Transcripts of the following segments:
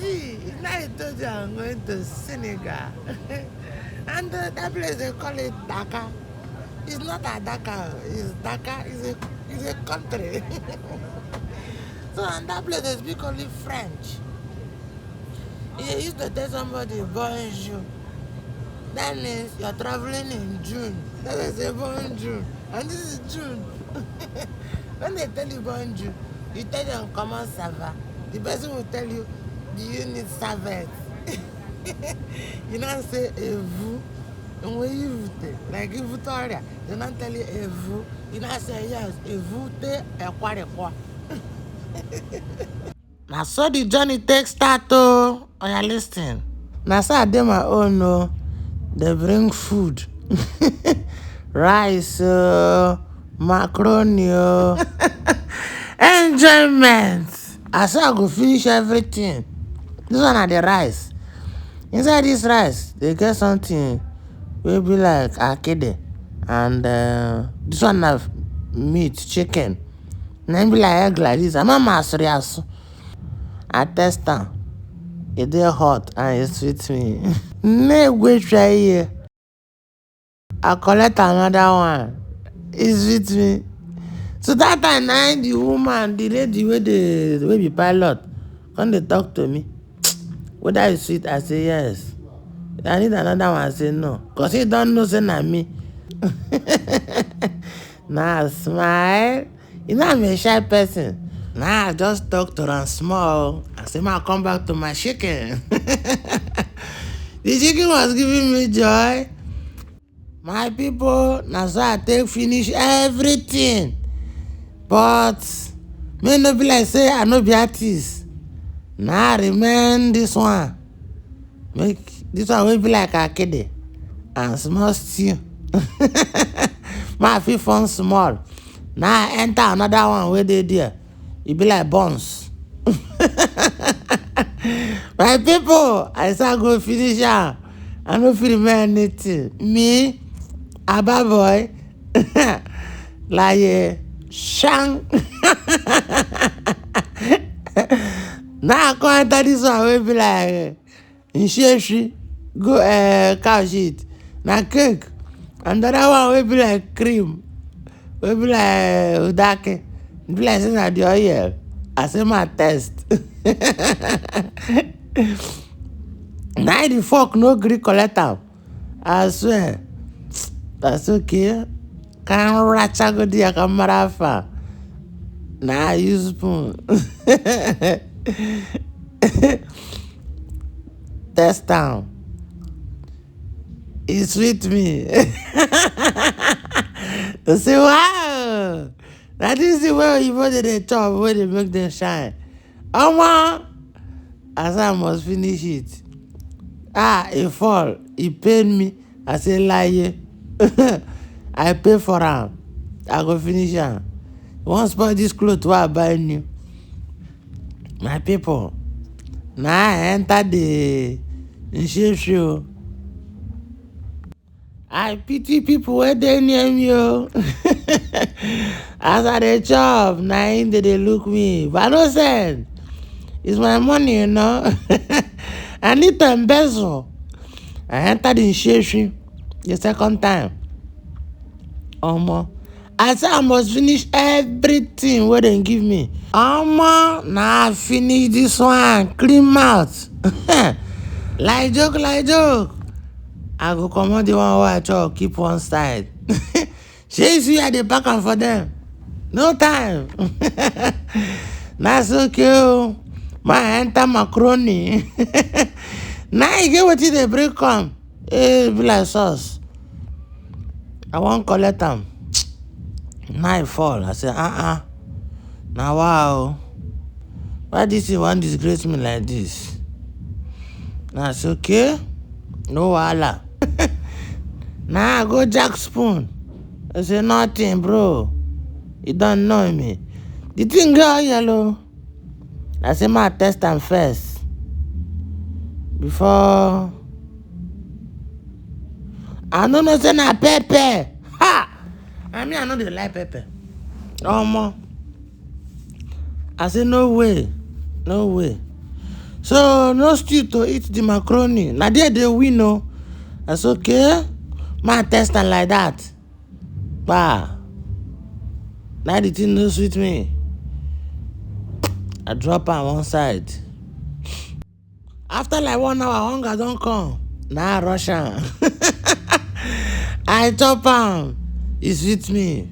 see, now I told you I'm going to Senegal. And that place they call it Dakar. It's not a Dakar, it's Dakar, it's a country. So and that place they speak only French. You used to tell somebody bonjour. That means you're traveling in June. That is a bonjour. And this is June. When they tell you bonjour, you tell them comment ça va. The person will tell you, do you need serviette? You not say et vous. And when you like if you tell you, they not tell you et vous. You not say yes, et vous te et quoi. Now so the journey takes start oh. Are you listening? Now so I did my own oh. They bring food. Rice, macaroni, enjoyment. I say I go finish everything. This one are the rice. Inside this rice, they get something will be like akede. And this one have meat, chicken. Then be like egg like this. I'm a serious. I test them. It dey hot and it sweet me. Make we try here. I collect another one. It sweet me. So that time, the woman, the lady wey be pilot, when they talk to me, whether it's sweet, I say yes. I need another one, I say no. Because he don't know, say na me. Now I smile. You know I'm a shy person. Now I just talk to her small. I say, ma, come back to my chicken. The chicken was giving me joy. My people, now so I take finish everything. But may no be like say I no be artist. Now I remain this one. Make this one will be like akede and small stew. My feel fun small. Now I enter another one where they there. It be like buns. My people, I start go finish am. I no fit remember anything. Me, Aba boy, like shang. Now I come enter this one wey be like Nsheshi, go cow shit. Na cake. And the other one wey be like cream. Wey be like udake. Be like say na the oil. I say my test. Now the fork no gree collect am. I swear. That's okay. Can ratcha go there camera far. Now I use spoon. Test down. It sweet me. I say, wow. That is the way you put the top where they make them shine. I say I must finish it. It fall. It pain me. I say, lie. I pay for am. I go finish am. Once spoil this clothes, why I buy new? My people, now I enter the show. I pity people where they near me. As I dey chop, na im they look me. But no sense. It's my money, you know. I need to embezzle. I enter the shade the second time. I say I must finish everything wey dem give me. Now I finish this one, clean mouth. Like joke. I go comot the one wey I chop, keep one side. Shey you see I dey pack am for them. No time. That's okay o. My enter macaroni. Now you get wetin dey bring come. Be like sauce. I wan collect am. Now I fall. I say, Now wow. Why this thing wan disgrace me like this? Now it's okay. No wahala. Now I go jack spoon. I say, nothing, bro. You don't know me. The thing go yellow. I say, ma test am first. Before. I don't know say na pepper. Ha! I mean, I know they like pepper. I say, no way. So no stew to eat the macaroni. Now there they win, no. That's okay. My test and like that. Bah. Now the thing no sweet me. I drop on one side. After like 1 hour, hunger don't come. Now I rush am. I chop am. E sweet me.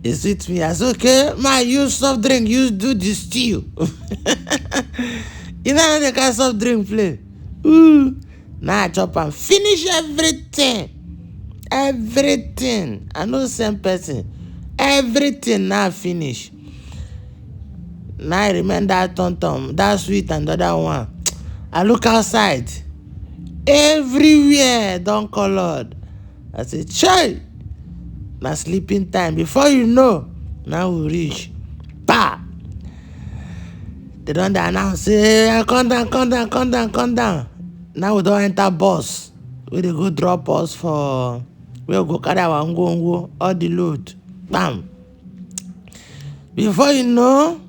E sweet me. I say okay. My use soft drink. Use do the stew. You know the kind of soft drink play. Now I chop am. Finish everything. Everything. I know same person. Everything now finish. Now I remember that tom, that sweet and the other one. I look outside. Everywhere don colored. I say, chai. Now sleeping time. Before you know, now we reach. Bah. They don't announce, say, come down. Now we don't enter bus. We dey go drop us for where we go carry our ngongo, all the load. Bam. Before you know,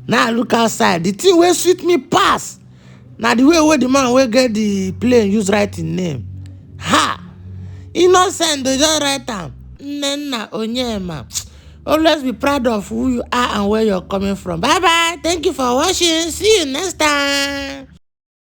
now I look outside. The thing wey sweet me pass. Now the way where the man wey get the plane use write him name. Ha! Innocent, they just write am. Nnenna Onyema. Always be proud of who you are and where you're coming from. Bye bye. Thank you for watching. See you next time.